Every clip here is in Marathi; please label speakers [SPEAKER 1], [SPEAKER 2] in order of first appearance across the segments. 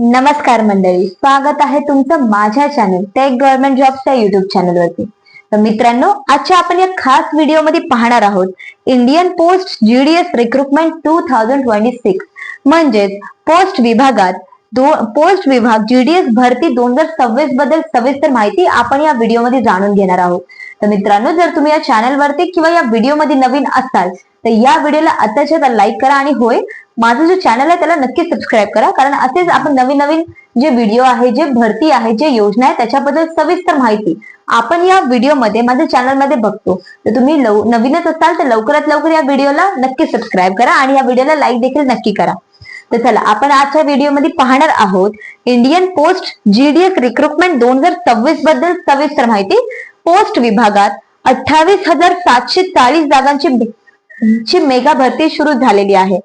[SPEAKER 1] नमस्कार मंडळी, स्वागत आहे तुमचं माझ्या चॅनल टेक गव्हर्नमेंट जॉब्सच्या युट्यूब चॅनलवरती। तर मित्रांनो, आजच्या आपण या खास व्हिडिओमध्ये पाहणार आहोत इंडियन पोस्ट जीडीएस रिक्रुटमेंट 2026 म्हणजेच पोस्ट विभाग जीडीएस भरती 2026 बद्दल सविस्तर माहिती आपण या व्हिडिओमध्ये जाणून घेणार आहोत। तर मित्रांनो, जर तुम्ही या चॅनलवरती किंवा या व्हिडिओमध्ये नवीन असाल तर या व्हिडिओला आताच्या लाईक करा आणि होय, माझं जो चॅनल आहे त्याला नक्की सबस्क्राईब करा, कारण असेच आपण नवीन नवीन जे व्हिडिओ आहे, जे भरती आहे, जे योजना आहे त्याच्याबद्दल सविस्तर माहिती आपण या व्हिडिओमध्ये माझ्या चॅनलमध्ये बघतो। तर तुम्ही नवीनच असाल तर लवकरात लवकर या व्हिडिओला नक्की सबस्क्राईब करा आणि या व्हिडिओला लाईक देखील नक्की करा। तर चला, आपण आजच्या व्हिडिओमध्ये पाहणार आहोत इंडियन पोस्ट जीडीएस रिक्रुटमेंट 2026 बद्दल सविस्तर माहिती। पोस्ट विभागात 28,740 जागांची मेगा भरती सुरू झालेली आहे।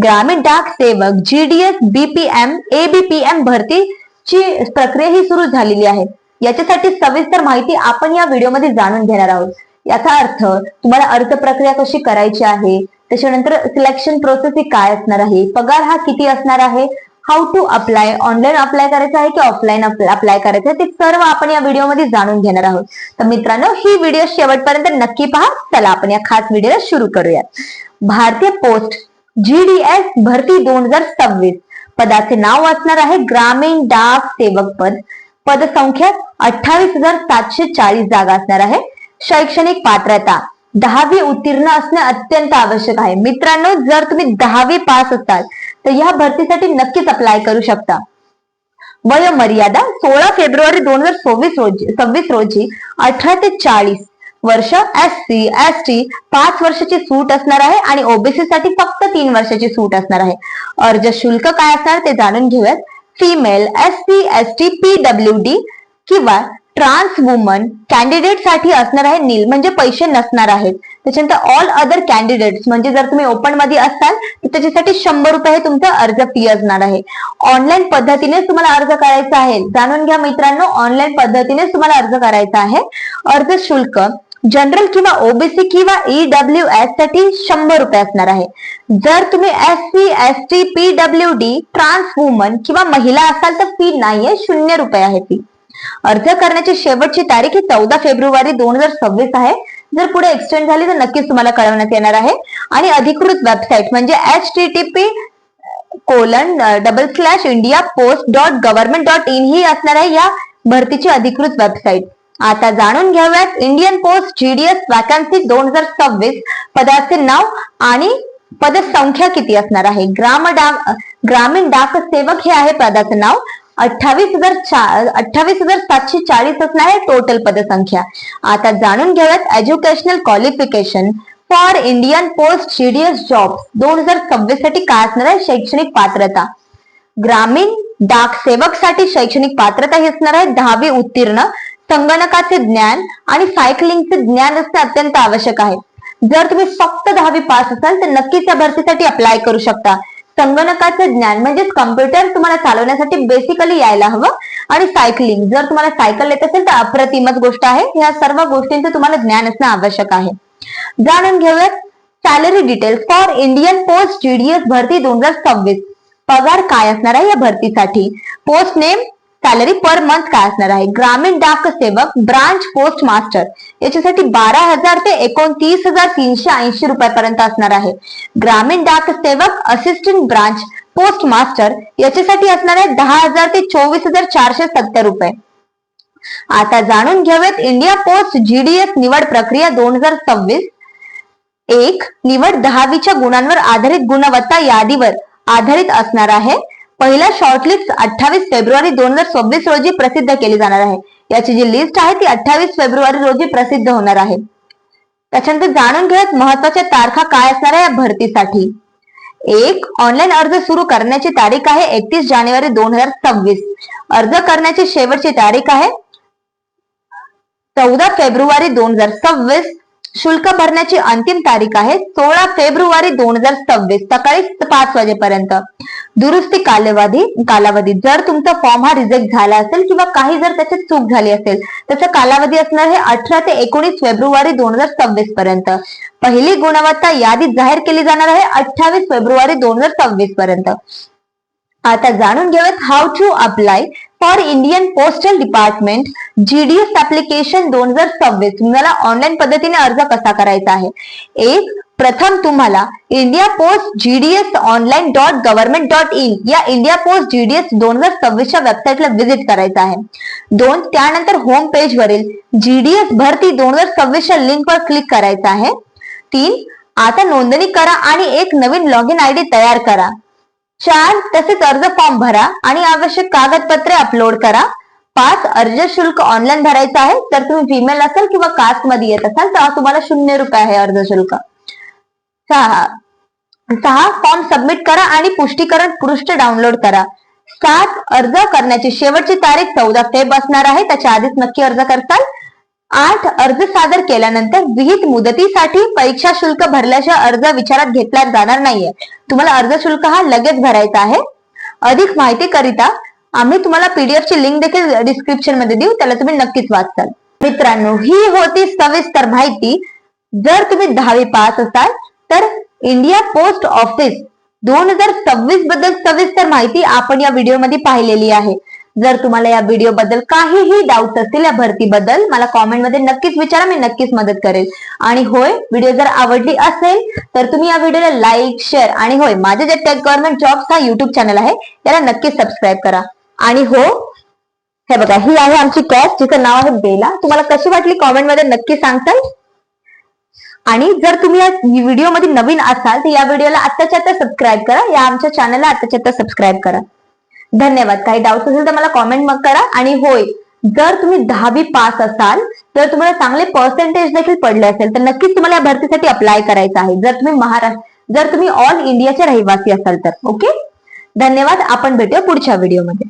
[SPEAKER 1] ग्रामीण डाक सेवक जीडीएस बीपीएम एबीपीएम भरतीची प्रक्रिया ही सुरू झालेली आहे। याच्यासाठी सविस्तर माहिती आपण या व्हिडिओमध्ये जाणून घेणार आहोत। याचा अर्थ तुम्हाला अर्ज प्रक्रिया कशी करायची आहे, त्याच्यानंतर सिलेक्शन प्रोसेस ही काय असणार आहे, पगार हा किती असणार आहे, how to apply, online apply करायचं आहे की ऑफलाईन अप्लाय करायचं आहे, ते सर्व आपण या व्हिडिओमध्ये जाणून घेणार आहोत। तर मित्रांनो, ही व्हिडिओ शेवटपर्यंत नक्की पहा। चला, आपण या खास व्हिडिओला सुरू करूया। भारतीय पोस्ट जीडीएस भरती 2026 पदाचे नाव असणार आहे ग्रामीण डाक सेवक पद। पदसंख्या 28,740 जागा असणार आहे। शैक्षणिक पात्रता 10वी उत्तीर्ण असणे अत्यंत आवश्यक आहे। मित्रांनो, जर तुम्ही 10वी पास असाल तर या भरतीसाठी नक्कीच अप्लाय करू शकता। वयोमर्यादा 16 फेब्रुवारी 2026 रोजी 18 ते 40 वर्ष, एससी एसटी 5 वर्षाची सूट असणार आहे आणि ओबीसी साठी फक्त 3 वर्षाची सूट असणार आहे। अर्ज शुल्क काय असणार ते जाणून घेऊयात। फिमेल, एससी एसटी, पीडब्ल्यूडी किंवा ट्रान्स वुमन कॅन्डिडेट साठी असणार आहे नील, म्हणजे पैसे नसणार आहेत। त्याच्यानंतर ऑल अदर कॅन्डिडेट्स, म्हणजे जर तुम्ही ओपन मध्ये असाल तर त्याच्यासाठी 100 रुपये हे तुमचा अर्ज फी असणार आहे। ऑनलाईन पद्धतीने तुम्हाला अर्ज करायचा आहे, जाणून घ्या मित्रांनो, ऑनलाईन पद्धतीने तुम्हाला अर्ज करायचा आहे। अर्ज शुल्क जनरल किंवा ओबीसी किंवा ईडब्ल्यूएस साठी 100 रुपये असणार आहे। जर तुम्ही एससी एसटी, पीडब्ल्यूडी, ट्रान्स वुमन किंवा महिला असाल तर फी नाहीये, 0 रुपये आहे फी। अर्ज करण्याची शेवटची तारीख ही 14 फेब्रुवारी 2026 आहे। जर पुढे एक्सटेंड झाली तर नक्कीच तुम्हाला कळवण्यात येणार आहे। आणि अधिकृत वेबसाईट म्हणजे http://indiapost.government.in ही असणार आहे या भरतीची अधिकृत वेबसाईट। आता जाणून घेऊयात इंडियन पोस्ट जीडीएस वॅकन्सी 2026 पदाचे नाव आणि पदसंख्या किती असणार आहे। ग्रामीण डाक सेवक हे आहे पदाचं नाव। 28,740 असणार आहे टोटल पदसंख्या। आता जाणून घेऊयात educational qualification for Indian post GDS job 2026 साठी काय असणार आहे। शैक्षणिक पात्रता ग्रामीण डाक सेवक साठी शैक्षणिक पात्रता ही असणार आहे 10वी उत्तीर्ण। संगणकाचे ज्ञान आणि सायकलिंगचे ज्ञान असणे अत्यंत आवश्यक आहे। जर तुम्ही फक्त 10वी पास असाल तर नक्कीच या भरतीसाठी अप्लाय करू शकता। संगणकाचे ज्ञान म्हणजेच कम्प्युटर तुम्हाला चालवण्यासाठी बेसिकली यायला हवं, आणि सायकलिंग, जर तुम्हाला सायकल येत असेल तर अप्रतिमच गोष्ट आहे। या सर्व गोष्टींचे तुम्हाला ज्ञान असणं आवश्यक आहे। जाणून घेऊयात salary details for Indian post GDS भरती 2026 पगार काय असणार आहे या भरतीसाठी। Post name, salary per month काय असणार आहे। ग्रामीण डाक सेवक ब्रांच पोस्ट मास्टर याच्यासाठी 12,000 ते 29,380 रुपयापर्यंत असणार आहे। ग्रामीण डाक सेवक असिस्टंट ब्रांच पोस्ट मास्टर याच्यासाठी असणार आहे 10,000 ते 24,470 रुपये। आता जाणून घेऊयात इंडिया पोस्ट जीडीएस निवड प्रक्रिया 2026। 1. निवड 10वीच्या गुणांवर आधारित गुणवत्ता यादीवर आधारित असणार आहे। पहिला शॉर्टलिस्ट 28 फेब्रुवारी 2026 रोजी प्रसिद्ध केली जाणार आहे। याची जी लिस्ट आहे ती 28 फेब्रुवारी रोजी प्रसिद्ध होणार आहे। त्याच्यानंतर जाणून घेऊयात महत्वाच्या तारखा काय असणार आहे या भरतीसाठी। 1. ऑनलाईन अर्ज सुरू करण्याची तारीख आहे 31 जानेवारी 2026। अर्ज करण्याची शेवटची तारीख आहे 14 फेब्रुवारी 2026। शुल्क भरण्याची अंतिम तारीख आहे 16 फेब्रुवारी 2026 सकाळी 5 वाजेपर्यंत। दुरुस्ती कालावधी जर तुमचा फॉर्म हा रिजेक्ट झाला असेल किंवा काही जर त्याच्यात चूक झाली असेल त्याचा कालावधी असणार आहे 18 ते 19 फेब्रुवारी 2026 पर्यंत। पहिली गुणवत्ता यादी जाहीर केली जाणार आहे 28 फेब्रुवारी 2026 पर्यंत। आता जाणून घेऊयात how to apply for Indian postal department GDS application 2026. तुम्हाला ऑनलाईन पद्धतीने अर्ज कसा करायचा आहे. प्रथम तुम्हाला India post GDS online .gov.in या इंडिया पोस्ट जीडीएस 2026 वेबसाईटला व्हिजिट करायचं आहे. 2. त्यानंतर होम पेज वरील जीडीएस भरती 2026 लिंकवर क्लिक करायचं आहे. 3. आता नोंदणी करा आणि एक नवीन लॉग इन आयडी तयार करा. 4. तसेच अर्ज फॉर्म भरा आणि आवश्यक कागदपत्रे अपलोड करा. 5. अर्ज शुल्क ऑनलाईन भरायचं आहे. जर तुम्ही फिमेल असाल किंवा कास्ट मध्ये येत असाल तर तुम्हाला 0 रुपये आहे अर्ज शुल्क. 6. फॉर्म सबमिट करा आणि पुष्टीकरण पृष्ठ डाउनलोड करा. 7. अर्ज करण्याची शेवटची तारीख 14 फेब्रुवारी असणार आहे. त्याच्या आधीच नक्की अर्ज करताल. 8. अर्ज सादर केल्यानंतर विहित मुदतीसाठी परीक्षा शुल्क भरल्याशिवाय अर्ज विचारात घेतला जाणार नाहीये. तुम्हाला अर्ज शुल्क हा लगेच भरायचा आहे. अधिक माहिती करिता आम्ही तुम्हाला पीडीएफ ची लिंक देखील डिस्क्रिप्शन मध्ये देऊ, त्याला तुम्ही नक्कीच वाचाल. मित्रांनो, ही होती सविस्तर माहिती. जर तुम्ही 10वी पास असाल तर इंडिया पोस्ट ऑफिस 2026 बद्दल सविस्तर माहिती आपण या व्हिडिओमध्ये पाहिलेली आहे. जर तुम्हाला या व्हिडिओ बद्दल काहीही डाऊट असतील या भरतीबद्दल मला कॉमेंटमध्ये नक्कीच विचारा, मी नक्कीच मदत करेल. आणि होय, व्हिडिओ जर आवडली असेल तर तुम्ही या व्हिडिओला लाईक, शेअर आणि होय, माझे जे टेक गव्हर्नमेंट जॉब्स हा युट्यूब चॅनल आहे त्याला नक्कीच सबस्क्राईब करा. आणि हो, हे बघा, ही आहे आमची कॅट जिचं नाव आहे बेला. तुम्हाला कशी वाटली कॉमेंटमध्ये नक्की सांगताल. आणि जर तुम्ही या व्हिडिओमध्ये नवीन असाल तर या व्हिडिओला आत्ताच्या आत्ता सबस्क्राईब करा, या आमच्या चॅनलला आत्ताच्या आत्ता सबस्क्राईब करा. धन्यवाद. काही डाऊट असेल तर मला कॉमेंट मग करा. आणि होय, जर तुम्ही 10वी पास असाल तर तुम्हाला चांगले पर्सेंटेज देखील पडले असेल तर नक्कीच तुम्हाला या भरतीसाठी अप्लाय करायचं आहे. जर तुम्ही ऑल इंडियाचे रहिवासी असाल तर. ओके, धन्यवाद. आपण भेटूया पुढच्या व्हिडिओमध्ये.